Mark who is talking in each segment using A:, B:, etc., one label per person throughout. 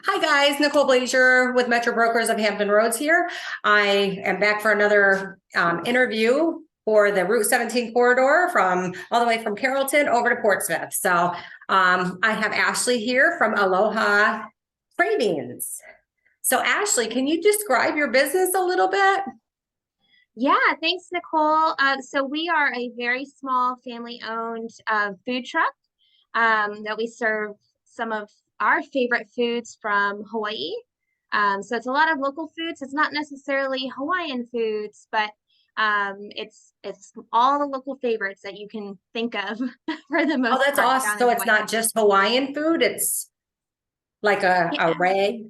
A: Hi guys, Nichole Blaisure with Metro Brokers of Hampton Roads here. I am back for another interview for the Route 17 corridor from all the way from Carrollton over to Portsmouth. So I have Ashley here from Aloha Cravings. So Ashley, can you describe your business a little bit?
B: Yeah, thanks, Nicole. So we are a very small family-owned food truck that we serve some of our favorite foods from Hawaii. So it's a lot of local foods. It's not necessarily Hawaiian foods, but it's all the local favorites that you can think of for the
A: Oh,
B: most
A: that's
B: part
A: awesome.
B: down in
A: So it's
B: Hawaii.
A: not just Hawaiian food, it's like a
B: Yeah,
A: array.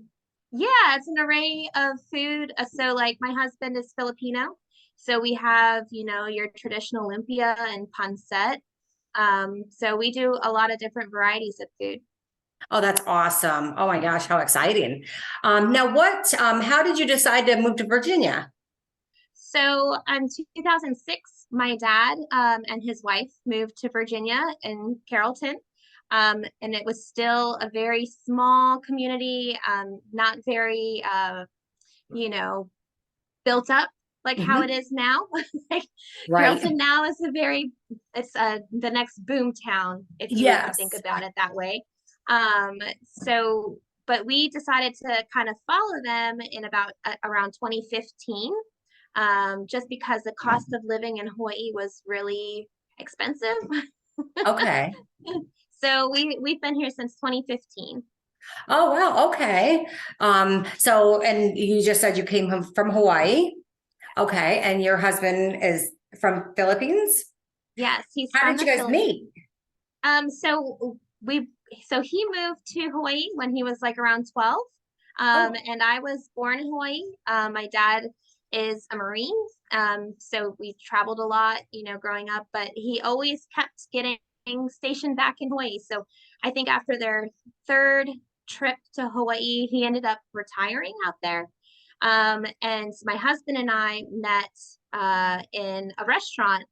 B: yeah, it's an array of food. So like my husband is Filipino. So we have, your traditional lumpia and pancit. So we do a lot of different varieties of food.
A: Oh, that's awesome. Oh my gosh, how exciting. How did you decide to move to Virginia?
B: So in 2006, my dad and his wife moved to Virginia in Carrollton. And it was still a very small community, not very, you know, built up like how it
A: Mhm.
B: is now. Like
A: Right.
B: Carrollton now is it's the next boom town, if you were to think
A: Yes.
B: about it that way. Um, so, but we decided to kind of follow them in about around 2015, just because the cost of living in Hawaii was really expensive.
A: Okay.
B: So we've been here since 2015.
A: Oh, wow. Okay. And you just said you came from Hawaii. Okay. And your husband is from Philippines.
B: Yes, he's
A: How
B: from
A: did you
B: the
A: guys
B: Philippines.
A: meet?
B: We so he moved to Hawaii when he was like around 12.
A: Oh,
B: And I was born in Hawaii. My dad is a Marine. So we traveled a lot, growing up, but he always kept getting stationed back in Hawaii. So I think after their third trip to Hawaii, he ended up retiring out there. And my husband and I met in a restaurant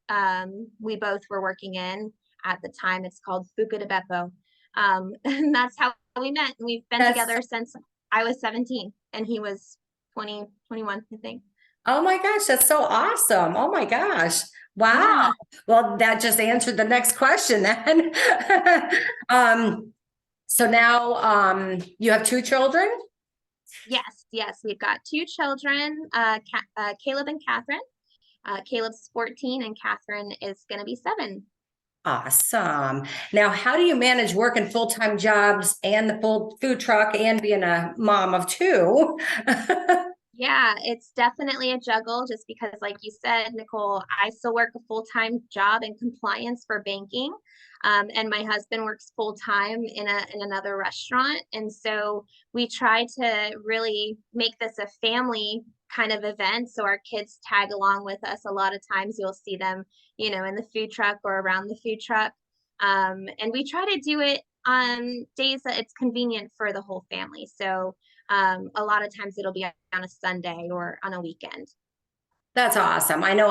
B: we both were working in at the time. It's called Buca de Beppo. And that's how we met. And we've been
A: that's,
B: together since I was 17 and he was 20, 21, I think.
A: oh my gosh, that's so awesome. Oh my gosh. Wow.
B: Yeah.
A: Well, that just answered the next question then. Um, so now you have two children?
B: Yes. Yes. We've got two children, Caleb and Catherine. Caleb's 14 and Catherine is going to be 7.
A: Awesome. Now, how do you manage working full-time jobs and the full food truck and being a mom of two?
B: Yeah, it's definitely a juggle just because, like you said, Nicole, I still work a full-time job in compliance for banking. And my husband works full-time in another restaurant. And so we try to really make this a family kind of event. So our kids tag along with us. A lot of times you'll see them, in the food truck or around the food truck. And we try to do it on days that it's convenient for the whole family. So a lot of times it'll be on a Sunday or on a weekend.
A: That's awesome. I know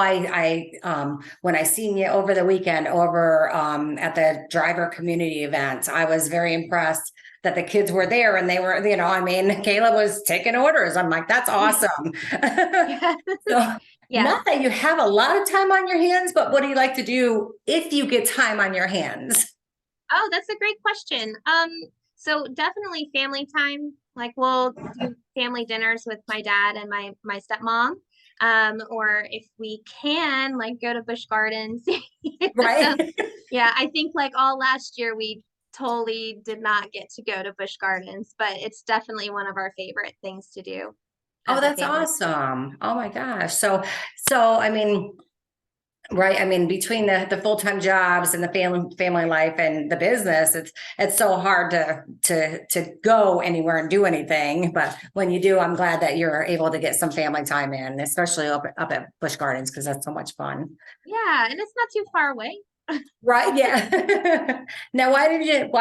A: when I seen you over the weekend over at the driver community event, I was very impressed that the kids were there and they were, I mean, Kayla was taking orders. I'm like, that's awesome.
B: Yeah.
A: So
B: Yes.
A: not that you have a lot of time on your hands, but what do you like to do if you get time on your hands?
B: Oh, that's a great question. So definitely family time. Like we'll do family dinners with my dad and my stepmom. Or if we can, like go to Busch Gardens. So
A: Right?
B: yeah, I think like all last year we totally did not get to go to Busch Gardens, but it's definitely one of our favorite things to do
A: Oh,
B: as a
A: that's
B: family.
A: awesome. Oh my gosh. So I mean, right. I mean, between the full-time jobs and the family life and the business, it's so hard to go anywhere and do anything. But when you do, I'm glad that you're able to get some family time in, especially up at Busch Gardens, because that's so much fun.
B: Yeah, and it's not too far away.
A: Right. Yeah. Now, why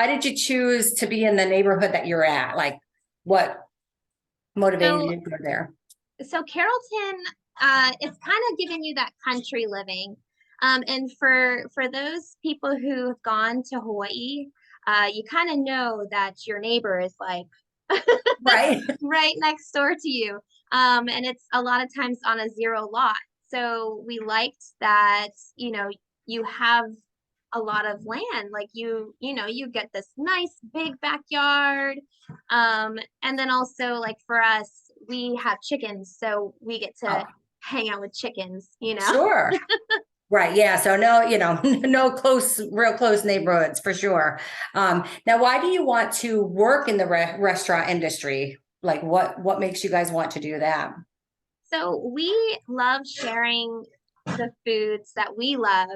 A: did you choose to be in the neighborhood that you're at? Like what motivated
B: So
A: you to go there?
B: so Carrollton, it's kind of giving you that country living. And for those people who have gone to Hawaii, you kind of know that your neighbor is like
A: Right.
B: right next door to you. And it's a lot of times on a zero lot. So we liked that, you have a lot of land, like you get this nice big backyard. And then also like for us, we have chickens, so we get
A: Oh,
B: to hang out with chickens.
A: sure. Right. Yeah. So no, no real close neighborhoods for sure. Now, why do you want to work in the restaurant industry? Like what makes you guys want to do that?
B: So we love sharing the foods that we love,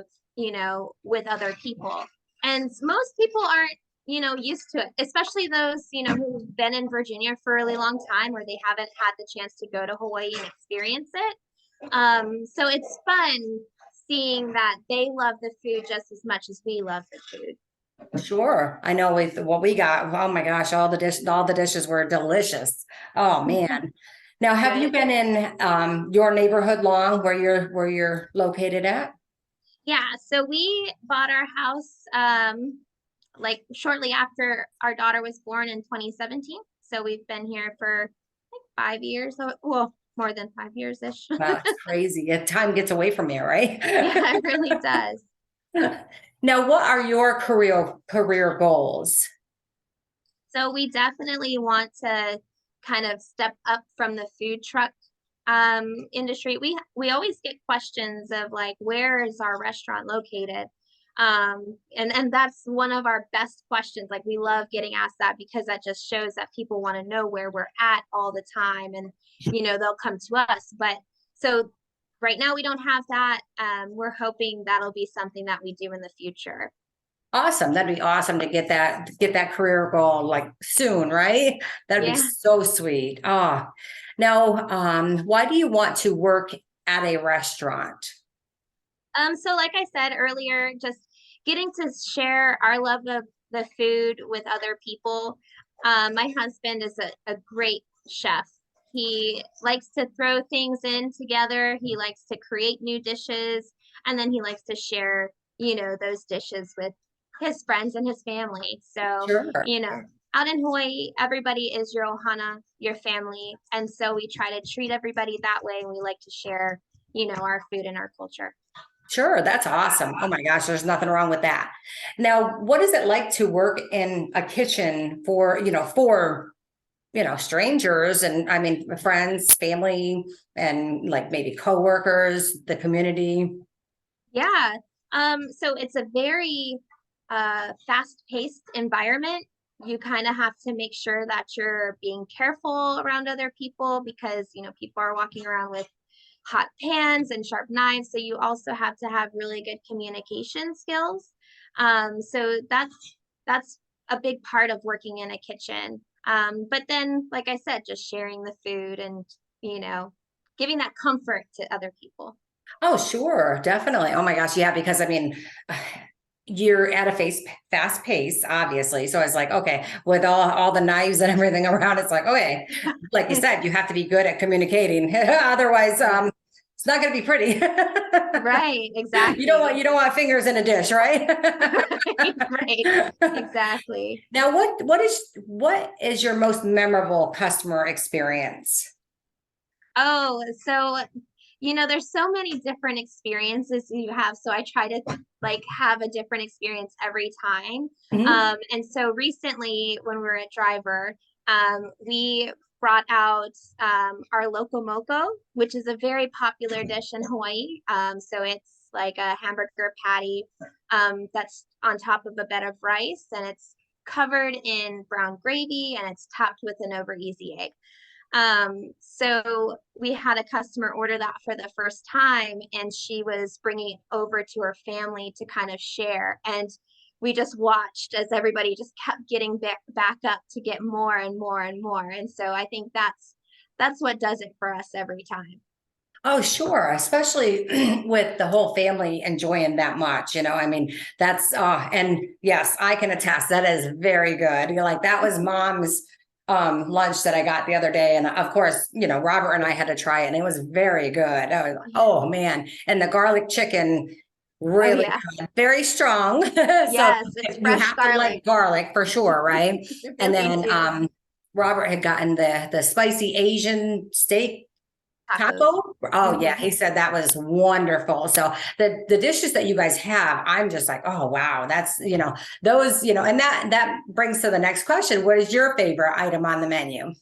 B: with other people. And most people aren't, used to it, especially those, who've been in Virginia for a really long time or they haven't had the chance to go to Hawaii and experience it. So it's fun seeing that they love the food just as much as we love the food.
A: Sure. I know with what we got. Oh my gosh, all the dishes were delicious. Oh man. Now, have you
B: Good.
A: been in your neighborhood long where you're located at?
B: Yeah, so we bought our house like shortly after our daughter was born in 2017. So we've been here for like 5 years. Well, more than 5 years ish.
A: Wow, it's crazy. Time gets away from you, right?
B: Yeah, it really does.
A: Now, what are your career goals?
B: So we definitely want to kind of step up from the food truck industry. We always get questions of like, where is our restaurant located? And that's one of our best questions. Like we love getting asked that because that just shows that people want to know where we're at all the time, and they'll come to us. But so right now we don't have that. We're hoping that'll be something that we do in the future.
A: Awesome. That'd be awesome to get that career goal like soon, right? That'd be
B: Yeah.
A: so sweet. Oh, now, why do you want to work at a restaurant?
B: So like I said earlier, just getting to share our love of the food with other people. My husband is a great chef. He likes to throw things in together. He likes to create new dishes, and then he likes to share, those dishes with his friends and his family. So,
A: Sure.
B: out in Hawaii, everybody is your ohana, your family. And so we try to treat everybody that way. And we like to share, our food and our culture.
A: Sure, that's awesome. Oh my gosh, there's nothing wrong with that. Now, what is it like to work in a kitchen for strangers and I mean friends, family, and like maybe coworkers, the community?
B: Yeah. So it's a very fast-paced environment. You kind of have to make sure that you're being careful around other people because, people are walking around with hot pans and sharp knives. So you also have to have really good communication skills. So that's a big part of working in a kitchen. But then, like I said, just sharing the food and, you know, giving that comfort to other people.
A: Oh, sure, definitely. Oh my gosh, yeah, because I mean, you're at a fast pace, obviously. So it's like, okay, with all the knives and everything around, it's like, okay, like you said, you have to be good at communicating. Otherwise, it's not going to be pretty.
B: Right,
A: You
B: exactly.
A: don't want fingers in a dish, right?
B: Right, exactly.
A: Now, what is your most memorable customer experience?
B: Oh, so there's so many different experiences you have. So I try to like have a different experience every time.
A: Mhm.
B: And so recently when we were at Driver, we brought out our loco moco, which is a very popular dish in Hawaii. So it's like a hamburger patty that's on top of a bed of rice, and it's covered in brown gravy, and it's topped with an over easy egg. So we had a customer order that for the first time, and she was bringing it over to her family to kind of share. And we just watched as everybody just kept getting back up to get more and more and more. And so I think that's what does it for us every time.
A: Oh, sure. Especially with the whole family enjoying that much, I mean, that's, and yes, I can attest that is very good. You're like, that was mom's lunch that I got the other day. And of course, Robert and I had to try it and it was very good. I was like,
B: Yeah.
A: oh man. And the garlic chicken
B: Oh
A: really
B: yeah.
A: good, very strong. So
B: Yes, it's
A: you
B: fresh
A: have to
B: garlic.
A: like garlic for sure, right? And
B: We
A: then,
B: do.
A: Robert had gotten the spicy Asian steak
B: Tacos.
A: taco. Oh yeah,
B: Mhm.
A: he said that was wonderful. So the dishes that you guys have, I'm just like, oh wow, that's those, and that brings to the next question. What is your favorite item on the menu?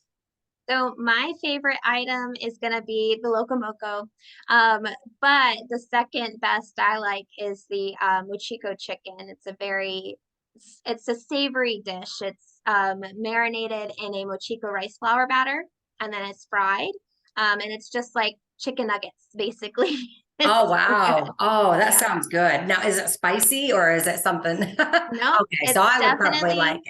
B: So my favorite item is gonna be the locomoco. Um, but the second best I like is the mochiko chicken. It's a savory dish. It's marinated in a mochiko rice flour batter, and then it's fried. And it's just like chicken nuggets, basically.
A: Oh
B: It's so good.
A: wow. Oh, that
B: Yeah.
A: sounds good. Now, is it spicy or is it something?
B: No,
A: Okay, so
B: it's
A: I would probably
B: definitely,
A: like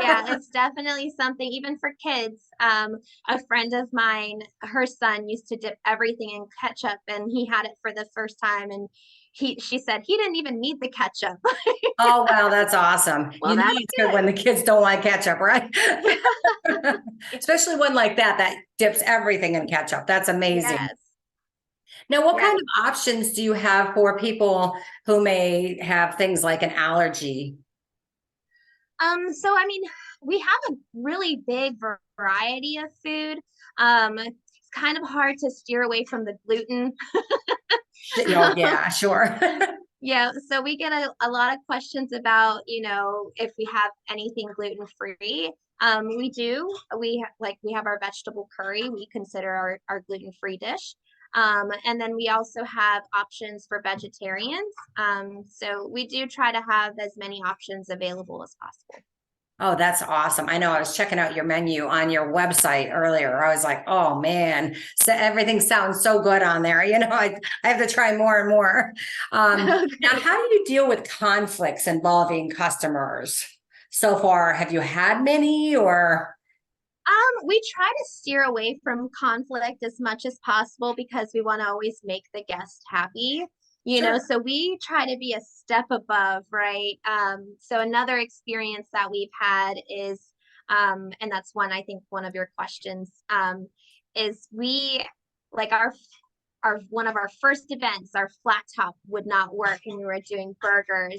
B: yeah,
A: it.
B: it's definitely something even for kids. A friend of mine, her son used to dip everything in ketchup and he had it for the first time and she said he didn't even need the ketchup.
A: Oh, wow, that's awesome.
B: Well, that's
A: It's good when
B: good.
A: the kids don't like ketchup, right?
B: Yeah.
A: Especially one like that dips everything in ketchup. That's amazing.
B: Yes.
A: Now, what
B: Yeah.
A: kind of options do you have for people who may have things like an allergy?
B: So I mean, we have a really big variety of food. It's kind of hard to steer away from the gluten.
A: Oh, yeah, sure.
B: Yeah, so we get a lot of questions about, if we have anything gluten free. We do. We have our vegetable curry. We consider our gluten free dish. And then we also have options for vegetarians. So we do try to have as many options available as possible.
A: Oh, that's awesome. I know I was checking out your menu on your website earlier. I was like, oh man, so everything sounds so good on there. I have to try more and more. Now,
B: Okay.
A: how do you deal with conflicts involving customers so far? Have you had many or?
B: We try to steer away from conflict as much as possible because we want to always make the guest happy,
A: Sure.
B: so we try to be a step above, right? So another experience that we've had is, and that's one, I think one of your questions, is we like one of our first events, our flat top would not work and we were doing burgers.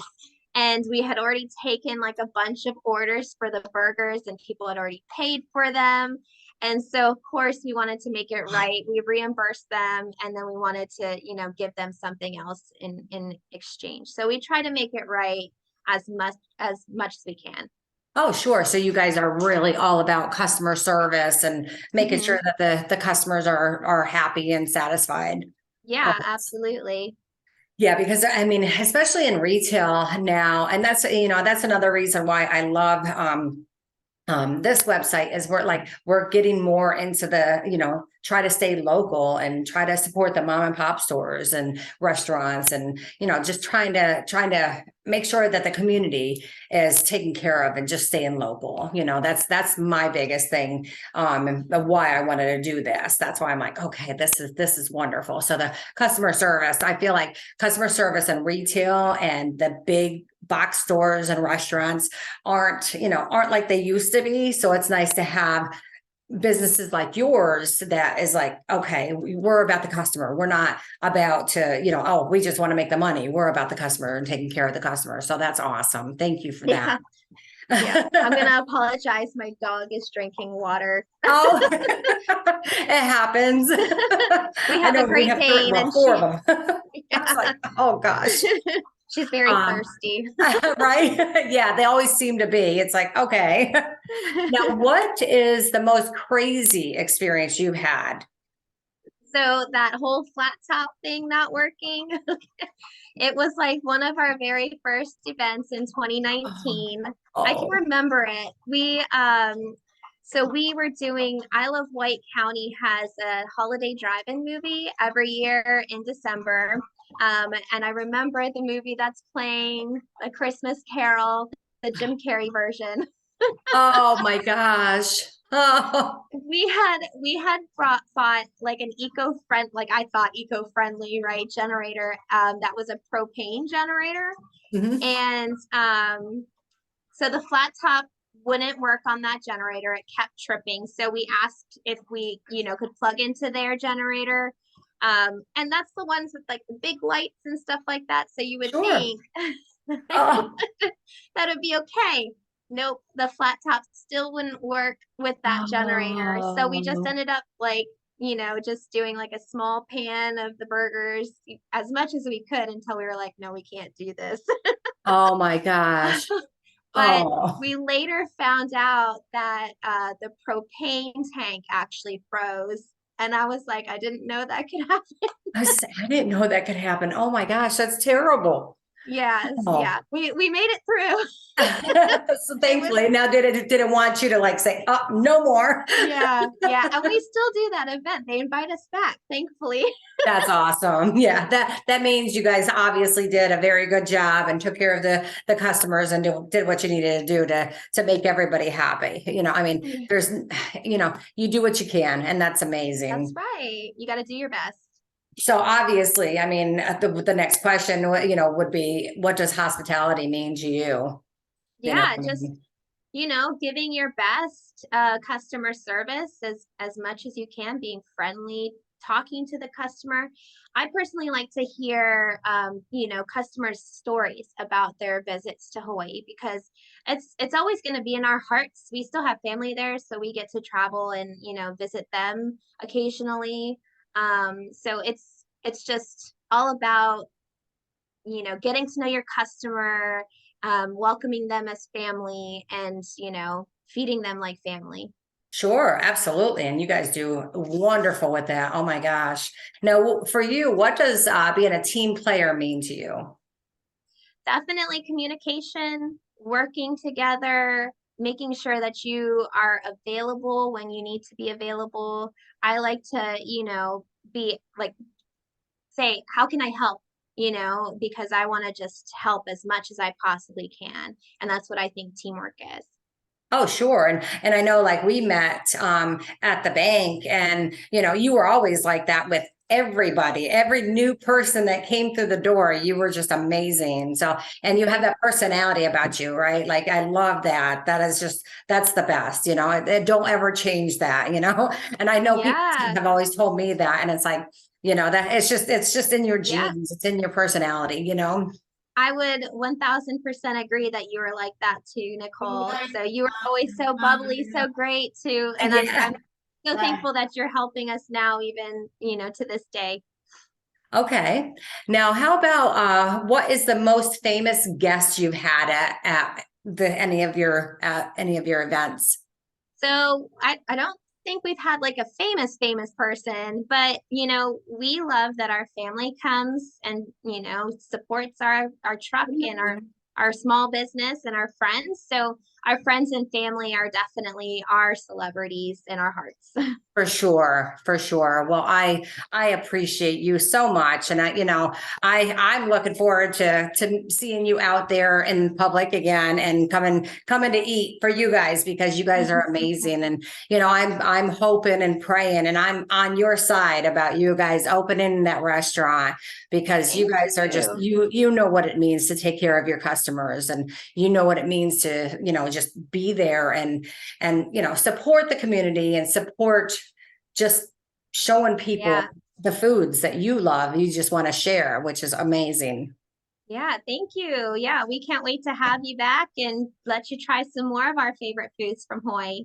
B: And we had already taken like a bunch of orders for the burgers and people had already paid for them. And so of course we wanted to make it right. We reimbursed them and then we wanted to, give them something else in exchange. So we try to make it right as much as we can.
A: Oh, sure. So you guys are really all about customer service and making
B: Hmm.
A: sure that the customers are happy and satisfied. Oh,
B: Yeah, absolutely.
A: yeah, because I mean, especially in retail now, and that's another reason why I love this website is we're getting more into the try to stay local and try to support the mom and pop stores and restaurants and just trying to make sure that the community is taken care of and just staying local. That's my biggest thing, and why I wanted to do this. That's why I'm like, okay, this is wonderful. So the customer service, I feel like customer service and retail and the big box stores and restaurants aren't like they used to be. So it's nice to have businesses like yours that is like, okay, we're about the customer. We're not about to, oh, we just want to make the money. We're about the customer and taking care of the customer. So that's awesome. Thank you for that.
B: Yeah. Yeah. I'm gonna apologize. My dog is drinking water.
A: Oh, it happens.
B: We
A: I
B: have a
A: know we
B: Great
A: have three,
B: Dane
A: well,
B: and
A: four
B: she,
A: of them. I was
B: yeah.
A: like, oh gosh.
B: She's very
A: Um,
B: thirsty.
A: right? Yeah, they always seem to be. It's like, okay. Now, what is the most crazy experience you've had?
B: So that whole flat top thing not working, it was like one of our very first events in
A: Oh,
B: 2019. I can
A: oh,
B: remember it. So we were doing I Love White County has a holiday drive-in movie every year in December. And I remember the movie that's playing, A Christmas Carol, the Jim Carrey version.
A: oh my gosh. Oh,
B: We had bought like an eco-friend, like I thought eco-friendly, right, generator, that was a propane generator.
A: mhm.
B: And so the flat top wouldn't work on that generator. It kept tripping. So we asked if we, could plug into their generator. And that's the ones with like the big lights and stuff like that. So you would
A: Sure.
B: think that
A: Oh,
B: would be okay. Nope, the flat top still wouldn't work with that generator. So we just
A: Oh,
B: ended up like, just doing like a small pan of the burgers as much as we could until we were like, no, we can't do this.
A: oh my gosh.
B: But
A: Oh,
B: we later found out that the propane tank actually froze. And I was like, I didn't know that could happen.
A: I didn't know that could happen. Oh my gosh, that's terrible.
B: Yes,
A: Oh.
B: yeah. We made it through.
A: So
B: It was
A: thankfully, now did it want you to like say, oh, no more?
B: Yeah, yeah. And we still do that event. They invite us back, thankfully.
A: That's awesome. Yeah, that means you guys obviously did a very good job and took care of the customers and did what you needed to do to make everybody happy. I mean,
B: Yeah.
A: there's, you do what you can, and that's
B: That's
A: amazing.
B: right. You got to do your best.
A: So obviously, I mean, the next question, would be, what does hospitality mean to you?
B: Yeah,
A: I
B: just,
A: mean,
B: giving your best customer service as much as you can, being friendly, talking to the customer. I personally like to hear customers' stories about their visits to Hawaii because it's always going to be in our hearts. We still have family there, so we get to travel and, visit them occasionally. So it's just all about, getting to know your customer, welcoming them as family, and, feeding them like family.
A: sure, absolutely. And you guys do wonderful with that. Oh my gosh. Now, for you, what does being a team player mean to you?
B: Definitely communication, working together, making sure that you are available when you need to be available. I like to, be like, say, how can I help? Because I want to just help as much as I possibly can. And that's what I think teamwork is.
A: Oh, sure. And I know like we met at the bank, and you were always like that with everybody, every new person that came through the door. You were just amazing. So, and you have that personality about you, right? Like I love that. That's the best, don't ever change that. And I know people
B: Yeah.
A: have always told me that, and it's like, that it's just in your
B: Yeah.
A: genes, it's in your personality.
B: I would 1000% agree that you were like that too, Nichole. So you were always so bubbly, so great too. And I'm
A: Yeah.
B: so thankful that you're helping us now, even, to this day.
A: Okay. Now, how about what is the most famous guest you've had at any of your events?
B: So I don't think we've had like a famous person, but we love that our family comes and supports our truck and our small business and our friends. So our friends and family are definitely our celebrities in our hearts.
A: For sure, for sure. Well, I appreciate you so much, and I'm looking forward to seeing you out there in public again and coming to eat for you guys, because you guys are amazing. And I'm hoping and praying, and I'm on your side about you guys opening that restaurant, because you
B: Thank
A: guys are just
B: you.
A: you know what it means to take care of your customers, and you know what it means to just be there and support the community and support just showing people
B: Yeah.
A: the foods that you love, you just want to share, which is amazing.
B: Yeah, thank you. Yeah, we can't wait to have you back and let you try some more of our favorite foods from Hawaii.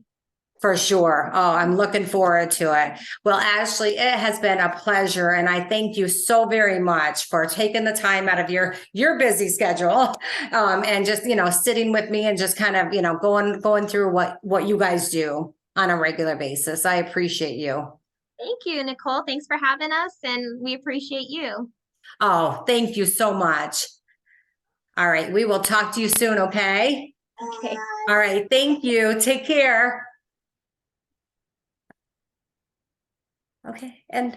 A: For sure. Oh, I'm looking forward to it. Well, Ashley, it has been a pleasure, and I thank you so very much for taking the time out of your busy schedule, and just sitting with me and just kind of going through what you guys do on a regular basis. I appreciate you.
B: Thank you, Nichole. Thanks for having us, and we appreciate you.
A: Oh, thank you so much. All right, we will talk to you soon, okay?
B: Okay.
A: All right, thank you. Take care. Okay, and